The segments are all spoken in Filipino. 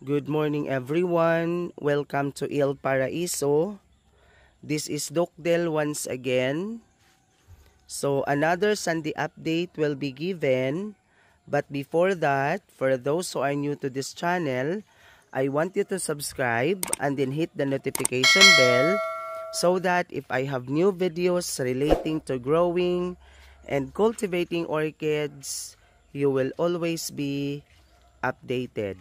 Good morning everyone. Welcome to Il Paraiso. This is Doc Del once again. So another Sunday update will be given. But before that, for those who are new to this channel, I want you to subscribe and then hit the notification bell so that if I have new videos relating to growing and cultivating orchids, you will always be updated.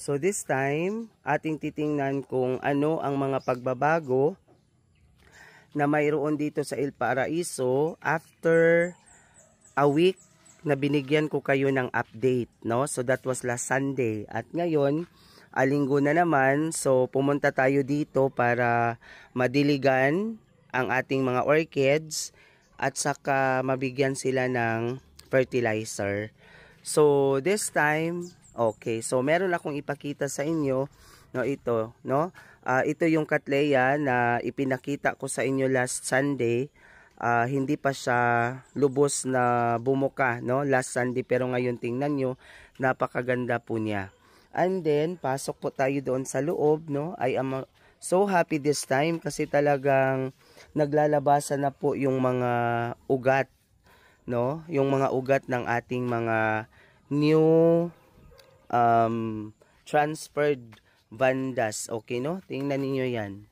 So this time, ating titingnan kung ano ang mga pagbabago na mayroon dito sa Il Paraiso after a week na binigyan ko kayo ng update, no? So that was last Sunday. At ngayon, Linggo na naman, so pumunta tayo dito para madiligan ang ating mga orchids at saka mabigyan sila ng fertilizer. So this time, okay, so meron akong ipakita sa inyo, no, ito, no? Ito yung Cattleya na ipinakita ko sa inyo last Sunday. Hindi pa siya lubos na bumuka, no, last Sunday, pero ngayon tingnan nyo, napakaganda po niya. And then pasok po tayo doon sa loob, no? I am so happy this time kasi talagang naglalabasan na po yung mga ugat, no? Yung mga ugat ng ating mga new transferred vandas. Okay, no? Tingnan niyo yan.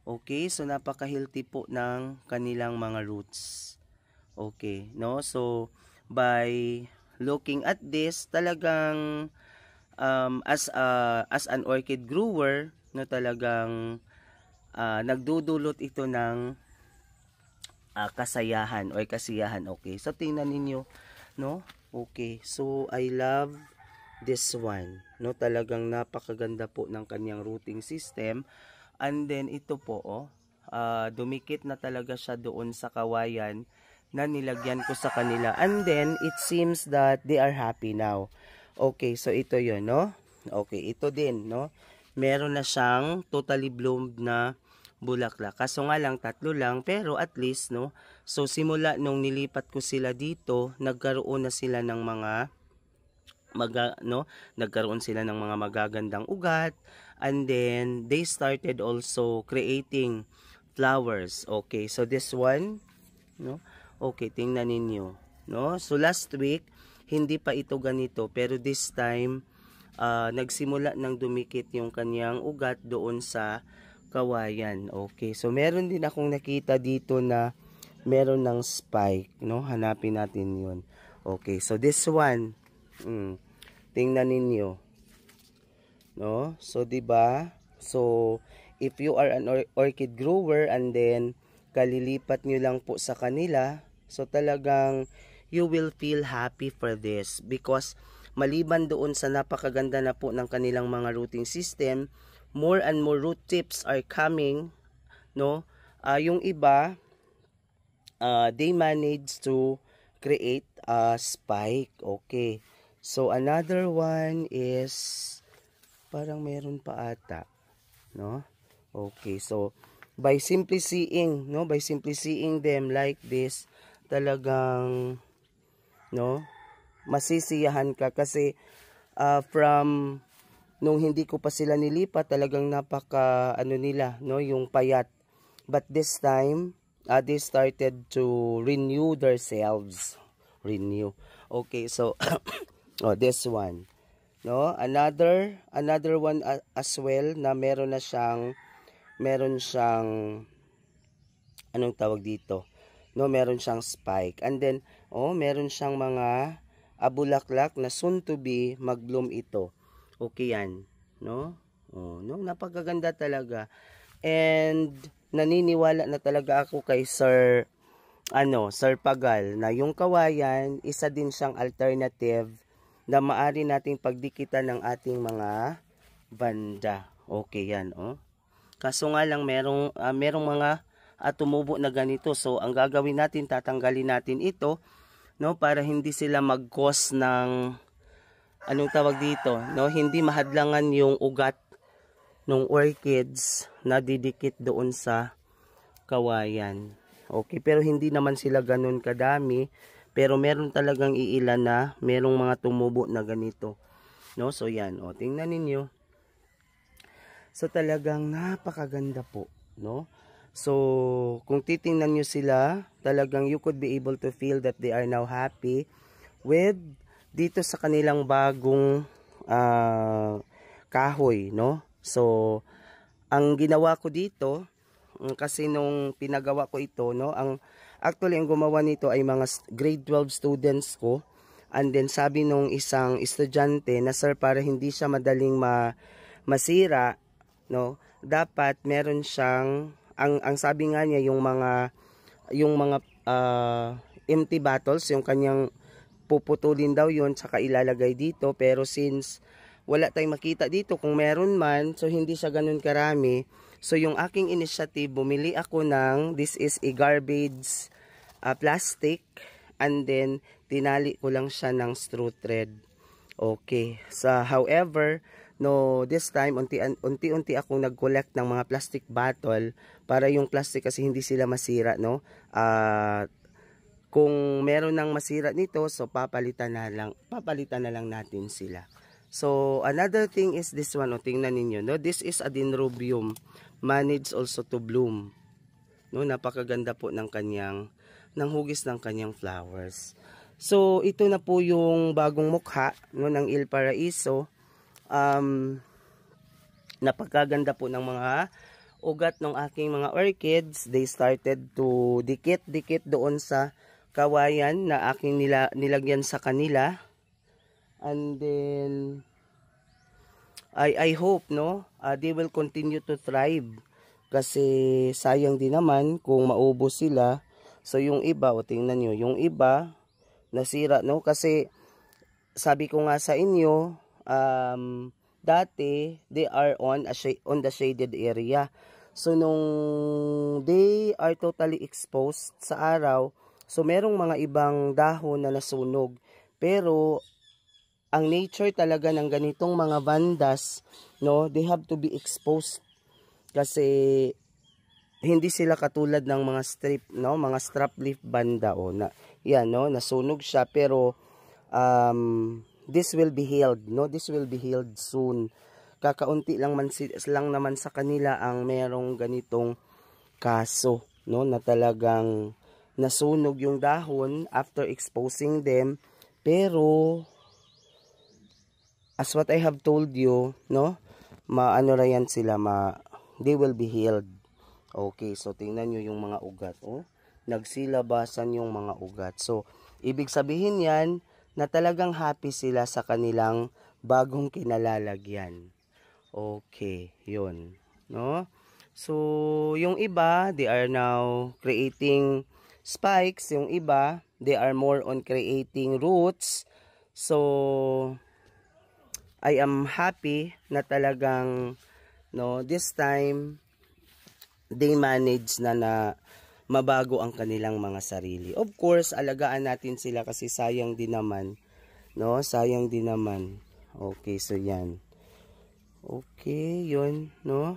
Okay, so napaka-healthy po ng kanilang mga roots. Okay, no? So, by looking at this, talagang as an orchid grower, no, talagang nagdudulot ito ng kasayahan o kasiyahan. Okay, so tingnan ninyo, no? Okay, so I love this one, no? Talagang napakaganda po ng kanyang rooting system. And then ito po, dumikit na talaga siya doon sa kawayan na nilagyan ko sa kanila. And then it seems that they are happy now. Okay, so ito yon, no? Okay, ito din, no? Meron na siyang totally bloomed na bulaklak. Kaso nga lang, 3 lang, pero at least, no? So simula nung nilipat ko sila dito, nagkaroon na sila ng mga nagkaroon sila ng mga magagandang ugat, and then they started also creating flowers. Okay, so this one, no? Okay, tingnan ninyo, no? So last week hindi pa ito ganito, pero this time nagsimula nang dumikit yung kanyang ugat doon sa kawayan. Okay, so meron din akong nakita dito na meron ng spike, no? Hanapin natin yun. Okay, so this one, tingnan ninyo, no? So diba, so if you are an orchid grower and then kalilipat nyo lang po sa kanila, so talagang you will feel happy for this because maliban doon sa napakaganda na po ng kanilang mga rooting system, more and more root tips are coming, no? Yung iba, they manage to create a spike. Okay, so another one is parang meron pa ata, no? Okay, so by simply seeing, no, by simply seeing them like this, talagang, no, masisiyahan ka kasi from nung hindi ko pa sila nilipat, talagang napaka ano nila, no, yung payat. But this time they started to renew themselves. Renew. Okay, so oh, this one, no, another one as well na meron siyang anong tawag dito, no, meron siyang spike, and then meron siyang mga bulaklak na soon to be mag-bloom ito. Okay yan, no? No, napakaganda talaga. And naniniwala na talaga ako kay Sir Pagal na yung kawayan, isa din siyang alternative na maari nating pagdikitan ng ating mga banda. Okay yan, Kaso nga lang merong mga tumubo na ganito. So ang gagawin natin, tatanggalin natin ito, no, para hindi sila mag-cause ng anong tawag dito, no, hindi mahadlangan yung ugat ng orchids na didikit doon sa kawayan. Okay, pero hindi naman sila ganun kadami, pero meron talagang iilan na merong mga tumubo na ganito, no. So yan, o tingnan ninyo. So talagang napakaganda po, no. So kung titingnan nyo sila, talagang you could be able to feel that they are now happy with dito sa kanilang bagong kahoy, no. So ang ginawa ko dito, kasi nung pinagawa ko ito, no, actually ang gumawa nito ay mga grade 12 students ko. And then sabi nung isang estudyante na, sir, para hindi siya madaling masira, no, dapat meron siyang ang sabi nga niya, yung mga empty bottles, yung kanyang puputulin daw yun, saka ilalagay dito. Pero since wala tayong makita dito, kung meron man, so hindi siya ganun karami. So yung aking initiative, bumili ako ng, this is a garbage plastic, and then tinali ko lang siya ng straw thread. Okay. So however, no, this time unti-unti akong nag-collect ng mga plastic bottle para yung plastic kasi hindi sila masira, no. Kung meron nang masira nito, so papalitan na lang natin sila. So another thing is this one, o tingnan ninyo, no. This is a dendrobium, managed also to bloom, no. Napakaganda po ng hugis ng kanyang flowers. So ito na po yung bagong mukha, no, ng Il Paraiso. Napakaganda po ng mga ugat ng aking mga orchids. They started to dikit doon sa kawayan na aking nilagyan sa kanila. And then I hope, no, they will continue to thrive, kasi sayang din naman kung maubos sila. So yung iba, o tingnan nyo, yung iba nasira, no, kasi sabi ko nga sa inyo, dati they are on the shaded area. So nung they are totally exposed sa araw, so merong mga ibang dahon na nasunog. Pero ang nature talaga ng ganitong mga bandas, no, they have to be exposed, kasi hindi sila katulad ng mga mga strap leaf banda, o na yan, no, nasunog siya, pero this will be healed, no, this will be healed soon. Kakaunti lang naman sa kanila ang merong ganitong kaso, no, na talagang nasunog yung dahon after exposing them. Pero as what I have told you, no, maano ra yan sila, they will be healed. Okay, so tingnan nyo yung mga ugat, oh, nagsilabasan yung mga ugat. So ibig sabihin yan na talagang happy sila sa kanilang bagong kinalalagyan. Okay, yun, no. So yung iba, they are now creating spikes. Yung iba, they are more on creating roots. So I am happy na talagang, no, this time they manage na mabago ang kanilang mga sarili. Of course, alagaan natin sila kasi sayang din naman, no, sayang din naman. Okay, so yan. Okay, yun, no.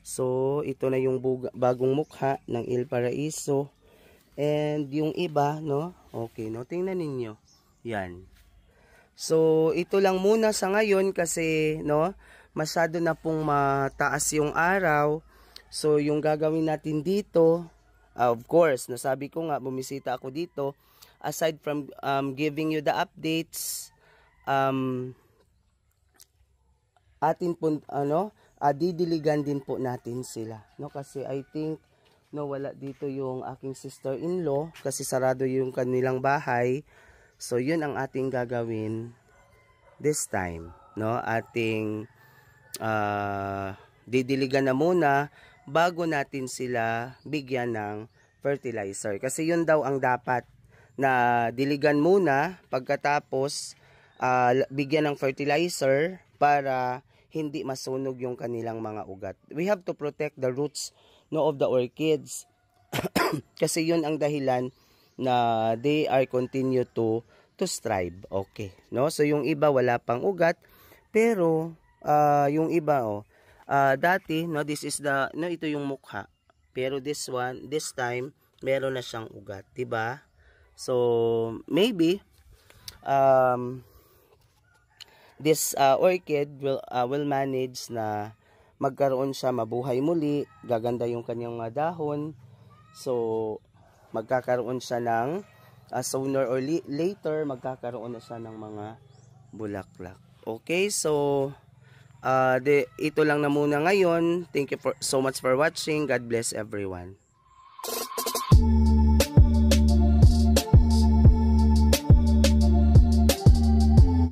So ito na yung bagong mukha ng Il Paraiso. And yung iba, no, okay, no, tingnan ninyo. Yan. So ito lang muna sa ngayon kasi, no, masyado na pong mataas yung araw. So yung gagawin natin dito, of course, nasabi ko nga, bumisita ako dito. Aside from giving you the updates, atin po, didiligan din po natin sila, no, kasi I think, no, wala dito yung aking sister-in-law kasi sarado yung kanilang bahay. So yun ang ating gagawin this time, no, ating didiligan na muna bago natin sila bigyan ng fertilizer, kasi yun daw ang dapat, na diligan muna pagkatapos bigyan ng fertilizer para hindi masunog yung kanilang mga ugat. We have to protect the roots, no, of the orchids. Kasi yun ang dahilan na they are continue to strive. Okay, no? So yung iba wala pang ugat, pero yung iba dati, no, this is the, no, ito yung mukha. Pero this time meron na siyang ugat, 'di ba? So maybe this orchid will manage na magkaroon siya, mabuhay muli, gaganda yung kanyang mga dahon. So magkakaroon siya ng sooner or later magkakaroon na siya ng mga bulaklak. Okay, so ito lang na muna ngayon. Thank you so much for watching. God bless everyone.